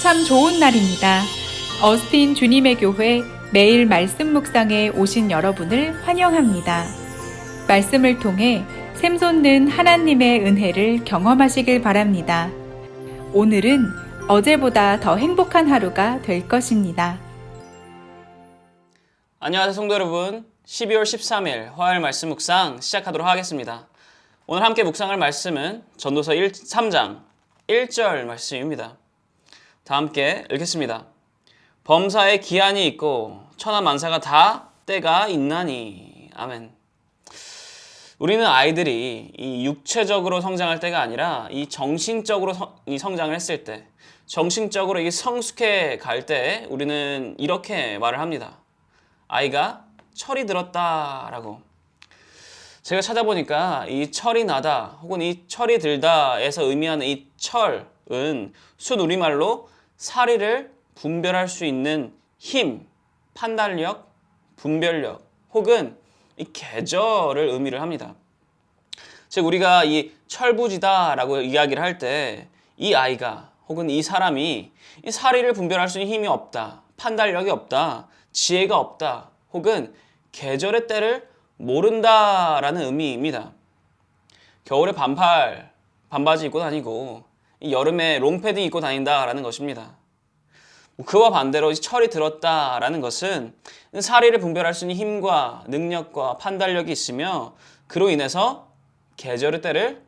참 좋은 날입니다. 어스틴 주님의 교회 매일 말씀 묵상에 오신 여러분을 환영합니다. 말씀을 통해 샘솟는 하나님의 은혜를 경험하시길 바랍니다. 오늘은 어제보다 더 행복한 하루가 될 것입니다. 안녕하세요 성도 여러분. 12월 13일 화요일 말씀 묵상 시작하도록 하겠습니다. 오늘 함께 묵상할 말씀은 전도서 3장 1절 말씀입니다. 다 함께 읽겠습니다. 범사에 기한이 있고 천하만사가 다 때가 있나니. 아멘. 우리는 아이들이 이 육체적으로 성장할 때가 아니라 이 정신적으로 성장을 했을 때, 정신적으로 이 성숙해 갈 때 우리는 이렇게 말을 합니다. 아이가 철이 들었다라고. 제가 찾아보니까 이 철이 나다 혹은 이 철이 들다에서 의미하는 이 철은 순우리말로 사리를 분별할 수 있는 힘, 판단력, 분별력 혹은 이 계절을 의미를 합니다. 즉 우리가 이 철부지다라고 이야기를 할 때 이 아이가 혹은 이 사람이 이 사리를 분별할 수 있는 힘이 없다, 판단력이 없다, 지혜가 없다 혹은 계절의 때를 모른다라는 의미입니다. 겨울에 반바지 입고 다니고 여름에 롱패딩 입고 다닌다라는 것입니다. 그와 반대로 철이 들었다라는 것은 사리를 분별할 수 있는 힘과 능력과 판단력이 있으며 그로 인해서 계절의 때를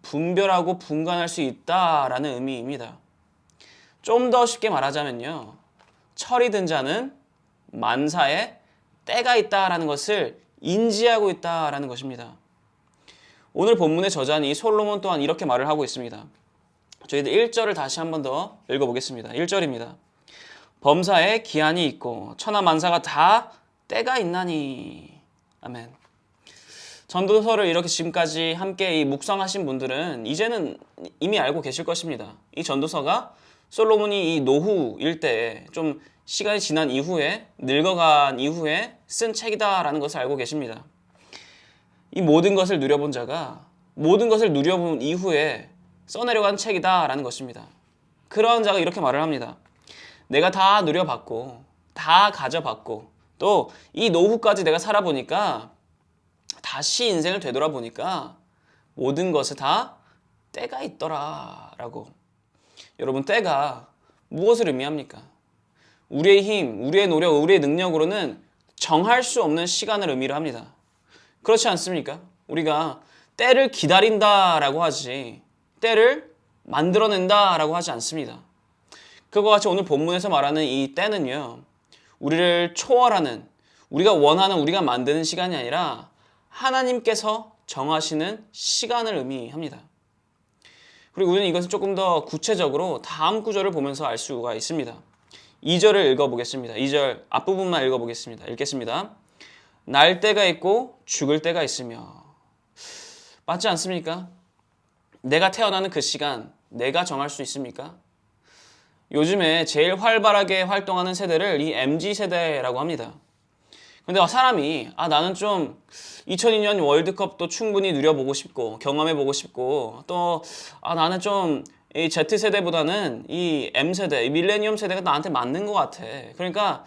분별하고 분간할 수 있다라는 의미입니다. 좀 더 쉽게 말하자면요, 철이 든 자는 만사에 때가 있다라는 것을 인지하고 있다라는 것입니다. 오늘 본문의 저자인 솔로몬 또한 이렇게 말을 하고 있습니다. 저희들 1절을 다시 한 번 더 읽어보겠습니다. 1절입니다. 범사에 기한이 있고 천하만사가 다 때가 있나니. 아멘. 전도서를 이렇게 지금까지 함께 묵상하신 분들은 이제는 이미 알고 계실 것입니다. 이 전도서가 솔로몬이 이 노후일 때에 좀 시간이 지난 이후에 늙어간 이후에 쓴 책이다라는 것을 알고 계십니다. 이 모든 것을 누려본 자가 모든 것을 누려본 이후에 써내려간 책이다라는 것입니다. 그런 자가 이렇게 말을 합니다. 내가 다 누려봤고 다 가져봤고 또 이 노후까지 내가 살아보니까 다시 인생을 되돌아보니까 모든 것에 다 때가 있더라라고. 여러분, 때가 무엇을 의미합니까? 우리의 힘, 우리의 노력, 우리의 능력으로는 정할 수 없는 시간을 의미를 합니다. 그렇지 않습니까? 우리가 때를 기다린다라고 하지 때를 만들어낸다라고 하지 않습니다. 그와 같이 오늘 본문에서 말하는 이 때는요, 우리를 초월하는, 우리가 원하는, 우리가 만드는 시간이 아니라 하나님께서 정하시는 시간을 의미합니다. 그리고 우리는 이것을 조금 더 구체적으로 다음 구절을 보면서 알 수가 있습니다. 2절을 읽어보겠습니다. 2절 앞부분만 읽어보겠습니다. 읽겠습니다. 날 때가 있고 죽을 때가 있으며. 맞지 않습니까? 내가 태어나는 그 시간 내가 정할 수 있습니까? 요즘에 제일 활발하게 활동하는 세대를 이 MZ세대라고 합니다. 근데 사람이 나는 좀 2002년 월드컵도 충분히 누려보고 싶고 경험해보고 싶고 또 나는 좀 이 Z세대보다는 이 M세대, 이 밀레니엄 세대가 나한테 맞는 것 같아. 그러니까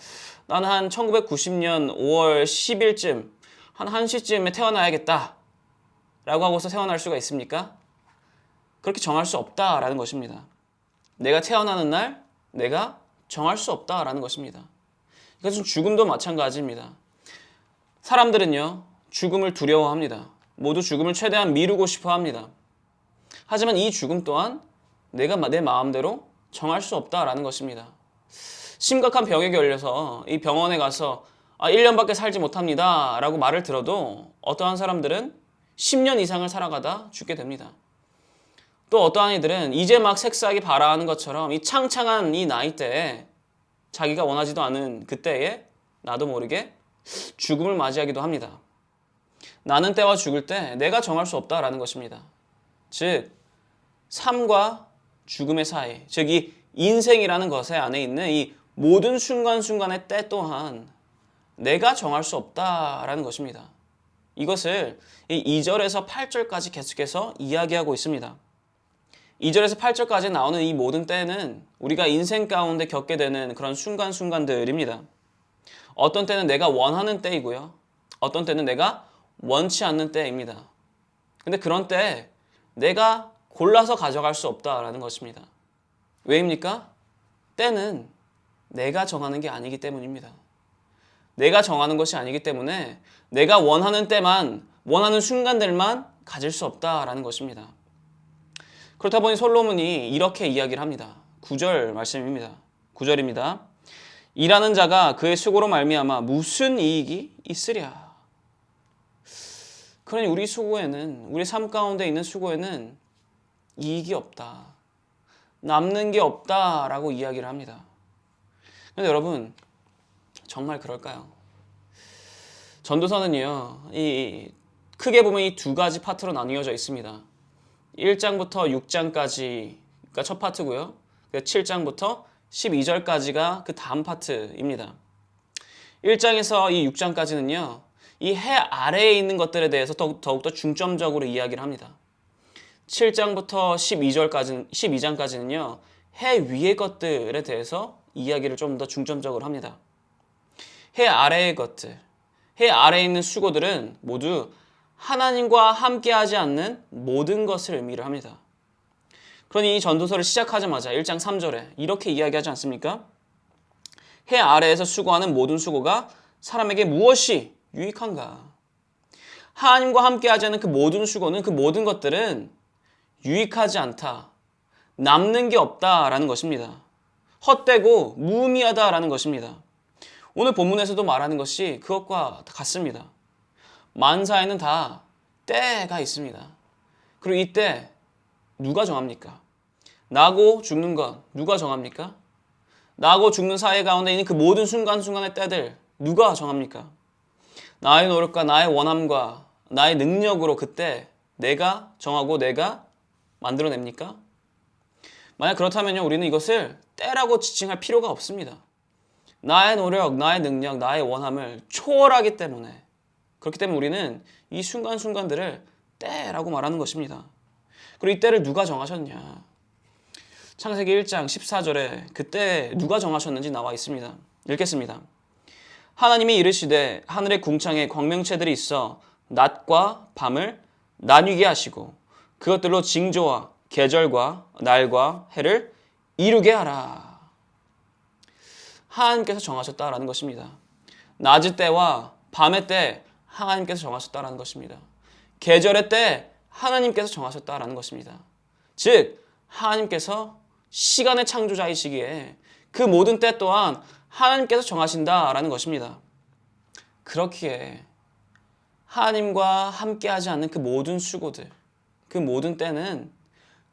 나는 한 1990년 5월 10일쯤 한 1시쯤에 태어나야겠다 라고 하고서 태어날 수가 있습니까? 그렇게 정할 수 없다라는 것입니다. 내가 태어나는 날 내가 정할 수 없다라는 것입니다. 이것은 죽음도 마찬가지입니다. 사람들은요, 죽음을 두려워합니다. 모두 죽음을 최대한 미루고 싶어 합니다. 하지만 이 죽음 또한 내가 내 마음대로 정할 수 없다라는 것입니다. 심각한 병에 걸려서 이 병원에 가서 1년밖에 살지 못합니다 라고 말을 들어도 어떠한 사람들은 10년 이상을 살아가다 죽게 됩니다. 또 어떠한 이들은 이제 막 섹스하기 바라는 것처럼 이 창창한 이 나이대에 자기가 원하지도 않은 그때에 나도 모르게 죽음을 맞이하기도 합니다. 나는 때와 죽을 때 내가 정할 수 없다라는 것입니다. 즉 삶과 죽음의 사이, 즉 이 인생이라는 것에 안에 있는 이 모든 순간순간의 때 또한 내가 정할 수 없다라는 것입니다. 이것을 이 2절에서 8절까지 계속해서 이야기하고 있습니다. 2절에서 8절까지 나오는 이 모든 때는 우리가 인생 가운데 겪게 되는 그런 순간순간들입니다. 어떤 때는 내가 원하는 때이고요. 어떤 때는 내가 원치 않는 때입니다. 근데 그런 때 내가 골라서 가져갈 수 없다라는 것입니다. 왜입니까? 때는 내가 정하는 게 아니기 때문입니다. 내가 정하는 것이 아니기 때문에 내가 원하는 때만, 원하는 순간들만 가질 수 없다라는 것입니다. 그렇다 보니 솔로몬이 이렇게 이야기를 합니다. 9절 말씀입니다. 9절입니다. 일하는 자가 그의 수고로 말미암아 무슨 이익이 있으랴. 그러니 우리 수고에는, 우리 삶 가운데 있는 수고에는 이익이 없다. 남는 게 없다라고 이야기를 합니다. 그런데 여러분, 정말 그럴까요? 전도서는요, 크게 보면 이 두 가지 파트로 나뉘어져 있습니다. 1장부터 6장까지가 첫 파트고요. 7장부터 12절까지가 그 다음 파트입니다. 1장에서 이 6장까지는요. 이 해 아래에 있는 것들에 대해서 더욱더 중점적으로 이야기를 합니다. 7장부터 12장까지는요. 해 위의 것들에 대해서 이야기를 좀 더 중점적으로 합니다. 해 아래의 것들, 해 아래에 있는 수고들은 모두 하나님과 함께하지 않는 모든 것을 의미를 합니다. 그러니 이 전도서를 시작하자마자 1장 3절에 이렇게 이야기하지 않습니까? 해 아래에서 수고하는 모든 수고가 사람에게 무엇이 유익한가? 하나님과 함께하지 않는 그 모든 수고는, 그 모든 것들은 유익하지 않다. 남는 게 없다라는 것입니다. 헛되고 무의미하다라는 것입니다. 오늘 본문에서도 말하는 것이 그것과 같습니다. 만사에는 다 때가 있습니다. 그리고 이 때 누가 정합니까? 나고 죽는 것 누가 정합니까? 나고 죽는 사회 가운데 있는 그 모든 순간순간의 때들 누가 정합니까? 나의 노력과 나의 원함과 나의 능력으로 그때 내가 정하고 내가 만들어냅니까? 만약 그렇다면요, 우리는 이것을 때라고 지칭할 필요가 없습니다. 나의 노력, 나의 능력, 나의 원함을 초월하기 때문에, 그렇기 때문에 우리는 이 순간순간들을 때라고 말하는 것입니다. 그리고 이 때를 누가 정하셨냐? 창세기 1장 14절에 그때 누가 정하셨는지 나와 있습니다. 읽겠습니다. 하나님이 이르시되 하늘의 궁창에 광명체들이 있어 낮과 밤을 나뉘게 하시고 그것들로 징조와 계절과 날과 해를 이루게 하라. 하나님께서 정하셨다라는 것입니다. 낮의 때와 밤의 때 하나님께서 정하셨다라는 것입니다. 계절의 때 하나님께서 정하셨다라는 것입니다. 즉 하나님께서 시간의 창조자이시기에 그 모든 때 또한 하나님께서 정하신다라는 것입니다. 그렇기에 하나님과 함께하지 않는 그 모든 수고들, 그 모든 때는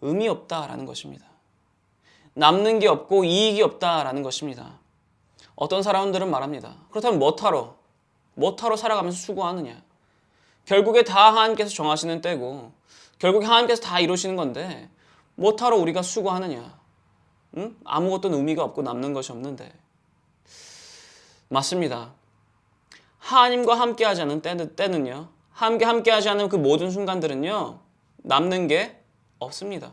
의미 없다라는 것입니다. 남는 게 없고 이익이 없다라는 것입니다. 어떤 사람들은 말합니다. 그렇다면 뭐하러 살아가면서 수고하느냐? 결국에 다 하나님께서 정하시는 때고 결국에 하나님께서 다 이루시는 건데 뭐하러 우리가 수고하느냐? 응? 아무것도 의미가 없고 남는 것이 없는데. 맞습니다. 하나님과 함께하지 않는 때는요. 함께하지 않는 그 모든 순간들은요. 남는 게 없습니다.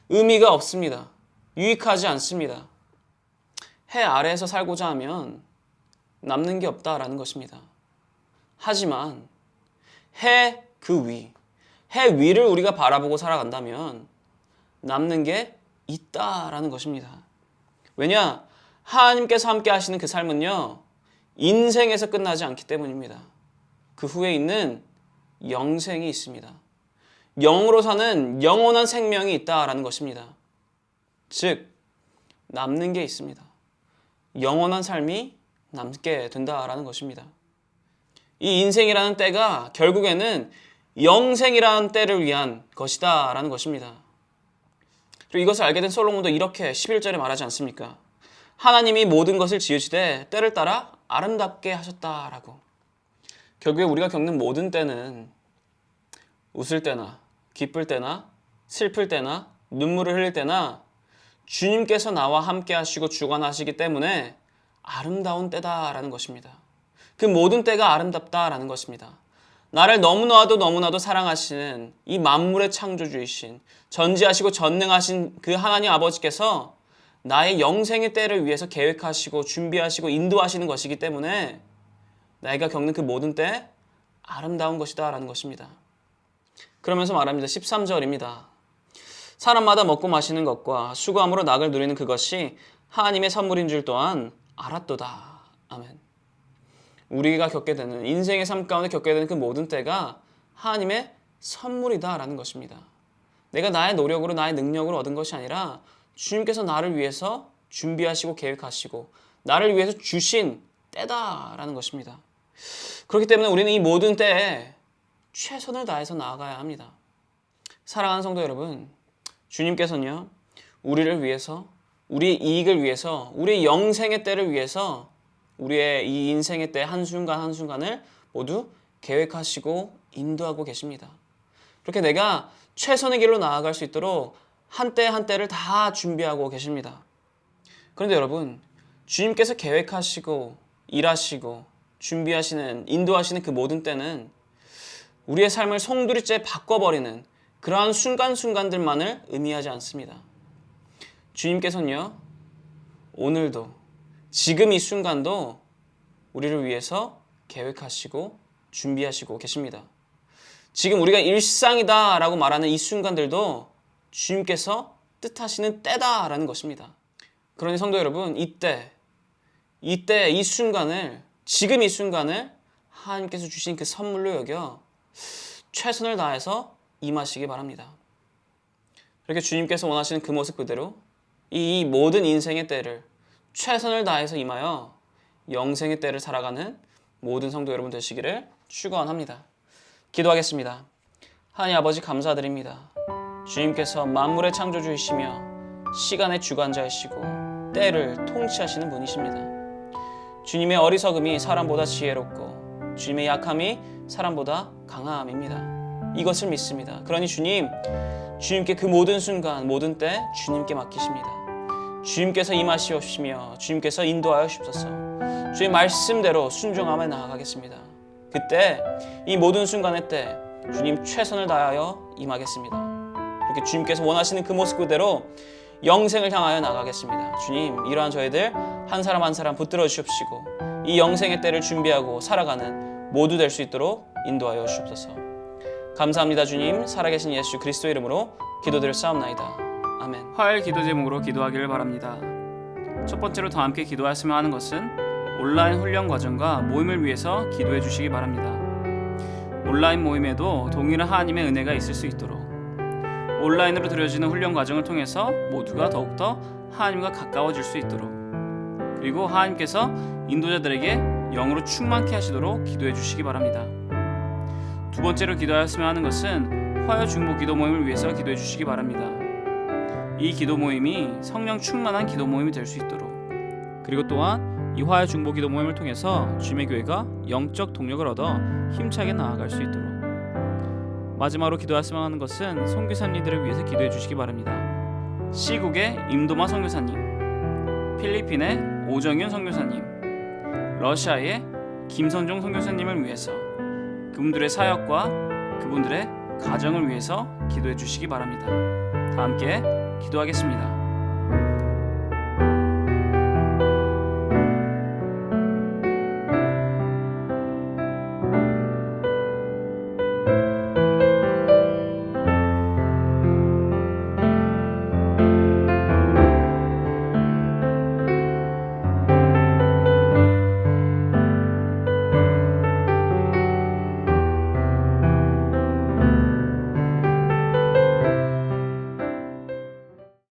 의미가 없습니다. 유익하지 않습니다. 해 아래에서 살고자 하면 남는 게 없다라는 것입니다. 하지만 해 위를 우리가 바라보고 살아간다면 남는 게 있다라는 것입니다. 왜냐? 하나님께서 함께 하시는 그 삶은요. 인생에서 끝나지 않기 때문입니다. 그 후에 있는 영생이 있습니다. 영으로 사는 영원한 생명이 있다라는 것입니다. 즉 남는 게 있습니다. 영원한 삶이 남게 된다라는 것입니다. 이 인생이라는 때가 결국에는 영생이라는 때를 위한 것이다라는 것입니다. 그리고 이것을 알게 된 솔로몬도 이렇게 11절에 말하지 않습니까? 하나님이 모든 것을 지으시되 때를 따라 아름답게 하셨다라고. 결국에 우리가 겪는 모든 때는 웃을 때나 기쁠 때나 슬플 때나 눈물을 흘릴 때나 주님께서 나와 함께 하시고 주관하시기 때문에 아름다운 때다라는 것입니다. 그 모든 때가 아름답다라는 것입니다. 나를 너무나도 사랑하시는 이 만물의 창조주이신 전지하시고 전능하신 그 하나님 아버지께서 나의 영생의 때를 위해서 계획하시고 준비하시고 인도하시는 것이기 때문에 내가 겪는 그 모든 때 아름다운 것이다 라는 것입니다. 그러면서 말합니다. 13절입니다. 사람마다 먹고 마시는 것과 수고함으로 낙을 누리는 그것이 하나님의 선물인 줄 또한 알았도다. 아멘. 우리가 겪게 되는 인생의 삶 가운데 겪게 되는 그 모든 때가 하나님의 선물이다 라는 것입니다. 내가 나의 노력으로 나의 능력으로 얻은 것이 아니라 주님께서 나를 위해서 준비하시고 계획하시고 나를 위해서 주신 때다라는 것입니다. 그렇기 때문에 우리는 이 모든 때에 최선을 다해서 나아가야 합니다. 사랑하는 성도 여러분, 주님께서는요, 우리를 위해서, 우리의 이익을 위해서, 우리의 영생의 때를 위해서 우리의 이 인생의 때 한순간 한순간을 모두 계획하시고 인도하고 계십니다. 그렇게 내가 최선의 길로 나아갈 수 있도록 한때 한때를 다 준비하고 계십니다. 그런데 여러분, 주님께서 계획하시고 일하시고 준비하시는, 인도하시는 그 모든 때는 우리의 삶을 송두리째 바꿔버리는 그러한 순간순간들만을 의미하지 않습니다. 주님께서는요, 오늘도 지금 이 순간도 우리를 위해서 계획하시고 준비하시고 계십니다. 지금 우리가 일상이다 라고 말하는 이 순간들도 주님께서 뜻하시는 때다라는 것입니다. 그러니 성도 여러분, 이때, 이 순간을, 지금 이 순간을 하나님께서 주신 그 선물로 여겨 최선을 다해서 임하시기 바랍니다. 이렇게 주님께서 원하시는 그 모습 그대로 이 모든 인생의 때를 최선을 다해서 임하여 영생의 때를 살아가는 모든 성도 여러분 되시기를 축원합니다. 기도하겠습니다. 하나님 아버지 감사드립니다. 주님께서 만물의 창조주이시며 시간의 주관자이시고 때를 통치하시는 분이십니다. 주님의 어리석음이 사람보다 지혜롭고 주님의 약함이 사람보다 강함입니다. 이것을 믿습니다. 그러니 주님께 그 모든 순간, 모든 때 주님께 맡기십니다. 주님께서 임하시옵시며 주님께서 인도하여 주옵소서. 주의 말씀대로 순종하며 나아가겠습니다. 그때 이 모든 순간의 때 주님 최선을 다하여 임하겠습니다. 이렇게 주님께서 원하시는 그 모습 그대로 영생을 향하여 나가겠습니다. 주님, 이러한 저희들 한 사람 한 사람 붙들어 주십시고 이 영생의 때를 준비하고 살아가는 모두 될 수 있도록 인도하여 주옵소서. 감사합니다. 주님, 살아계신 예수 그리스도 이름으로 기도드렸사옵나이다. 아멘. 화요일 기도 제목으로 기도하기를 바랍니다. 첫 번째로 다 함께 기도하였으면 하는 것은 온라인 훈련 과정과 모임을 위해서 기도해 주시기 바랍니다. 온라인 모임에도 동일한 하나님의 은혜가 있을 수 있도록 온라인으로 드려지는 훈련 과정을 통해서 모두가 더욱더 하나님과 가까워질 수 있도록 그리고 하나님께서 인도자들에게 영으로 충만케 하시도록 기도해 주시기 바랍니다. 두 번째로 기도하였으면 하는 것은 화요 중보 기도 모임을 위해서 기도해 주시기 바랍니다. 이 기도 모임이 성령 충만한 기도 모임이 될 수 있도록 그리고 또한 이 화요 중보 기도 모임을 통해서 주님의 교회가 영적 동력을 얻어 힘차게 나아갈 수 있도록 마지막으로 기도하였으면 하는 것은 선교사님들을 위해서 기도해 주시기 바랍니다. 시국의 임도마 선교사님, 필리핀의 오정윤 선교사님, 러시아의 김선종 선교사님을 위해서 그분들의 사역과 그분들의 가정을 위해서 기도해 주시기 바랍니다. 다 함께 기도하겠습니다.